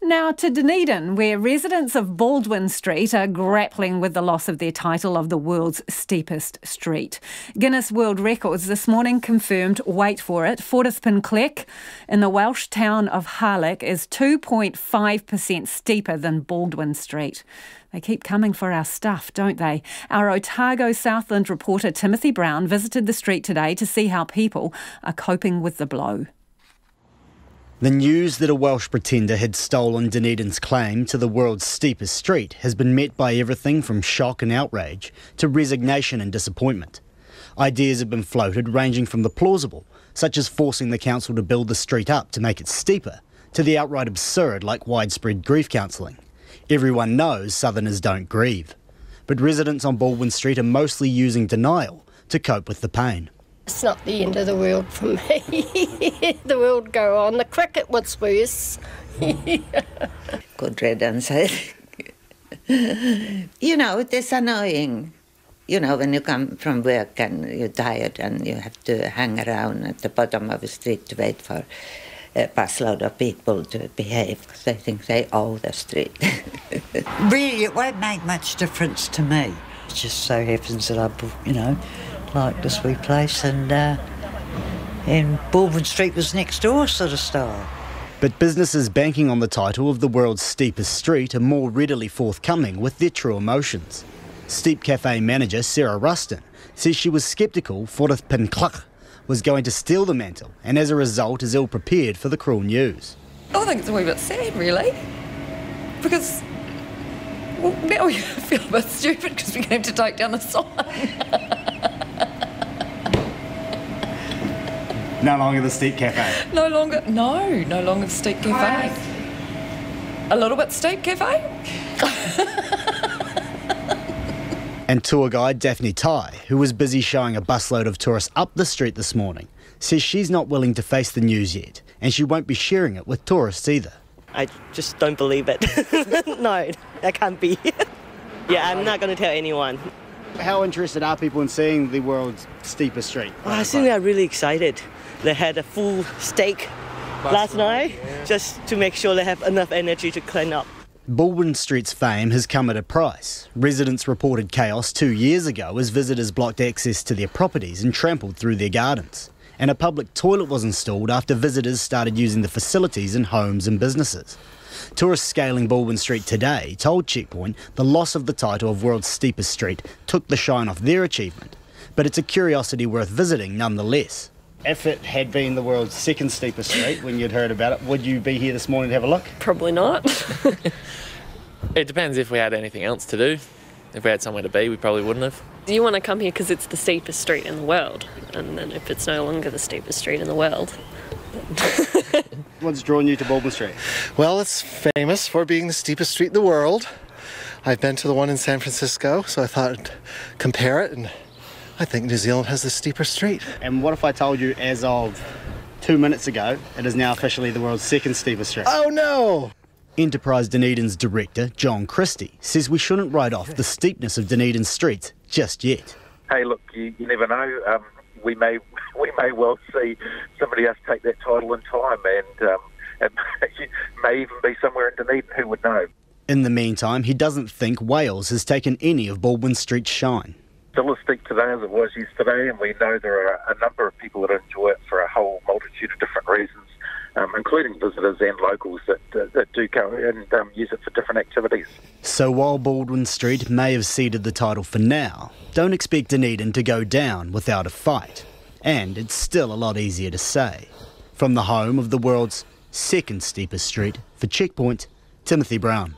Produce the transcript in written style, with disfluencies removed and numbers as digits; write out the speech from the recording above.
Now to Dunedin, where residents of Baldwin Street are grappling with the loss of their title of the world's steepest street. Guinness World Records this morning confirmed, wait for it, Ffordd Pen Llech in the Welsh town of Harlech is 2.5% steeper than Baldwin Street. They keep coming for our stuff, don't they? Our Otago Southland reporter Timothy Brown visited the street today to see how people are coping with the blow. The news that a Welsh pretender had stolen Dunedin's claim to the world's steepest street has been met by everything from shock and outrage to resignation and disappointment. Ideas have been floated ranging from the plausible, such as forcing the council to build the street up to make it steeper, to the outright absurd like widespread grief counselling. Everyone knows Southerners don't grieve, but residents on Baldwin Street are mostly using denial to cope with the pain. It's not the end of the world for me. The world go on. The cricket was worse. Good riddance. You know, it is annoying. You know, when you come from work and you're tired and you have to hang around at the bottom of the street to wait for a busload of people to behave because they think they owe the street. Really, it won't make much difference to me. It just so happens that I, like this wee place, and Baldwin Street was next door, sort of style. But businesses banking on the title of the world's steepest street are more readily forthcoming with their true emotions. Steep Cafe manager Sarah Ruston says she was sceptical Ffordd Pen Llech was going to steal the mantle, and as a result is ill-prepared for the cruel news. I think it's a wee bit sad, really, because now we feel a bit stupid because we're going to take down the sign. No longer the Steep Cafe? No longer the Steep Cafe. A little bit Steep Cafe. And tour guide Daphne Ty, who was busy showing a busload of tourists up the street this morning, says she's not willing to face the news yet, and she won't be sharing it with tourists either. I just don't believe it. No, that can't be. Yeah, I'm not going to tell anyone. How interested are people in seeing the world's steepest street? I think they're really excited. They had a full steak last night just to make sure they have enough energy to clean up. Baldwin Street's fame has come at a price. Residents reported chaos 2 years ago as visitors blocked access to their properties and trampled through their gardens. And a public toilet was installed after visitors started using the facilities in homes and businesses. Tourists scaling Baldwin Street today told Checkpoint the loss of the title of world's steepest street took the shine off their achievement. But it's a curiosity worth visiting nonetheless. If it had been the world's second steepest street when you'd heard about it, would you be here this morning to have a look? Probably not. It depends if we had anything else to do. If we had somewhere to be, we probably wouldn't have. You want to come here because it's the steepest street in the world, and then if it's no longer the steepest street in the world. What's drawn you to Baldwin Street? Well, it's famous for being the steepest street in the world. I've been to the one in San Francisco, so I thought I'd compare it, and I think New Zealand has the steeper street. And what if I told you as of 2 minutes ago, it is now officially the world's second steepest street? Oh no! Enterprise Dunedin's director, John Christie, says we shouldn't write off the steepness of Dunedin's streets just yet. Hey, look, you never know. We may well see somebody else take that title in time, and it may even be somewhere in Dunedin. Who would know? In the meantime, he doesn't think Wales has taken any of Baldwin Street's shine. Still as steep today as it was yesterday, and we know there are a number of people that enjoy it for a whole multitude of different reasons, including visitors and locals that do go and use it for different activities. So while Baldwin Street may have ceded the title for now, don't expect Dunedin to go down without a fight. And it's still a lot easier to say. From the home of the world's second steepest street, for Checkpoint, Timothy Brown.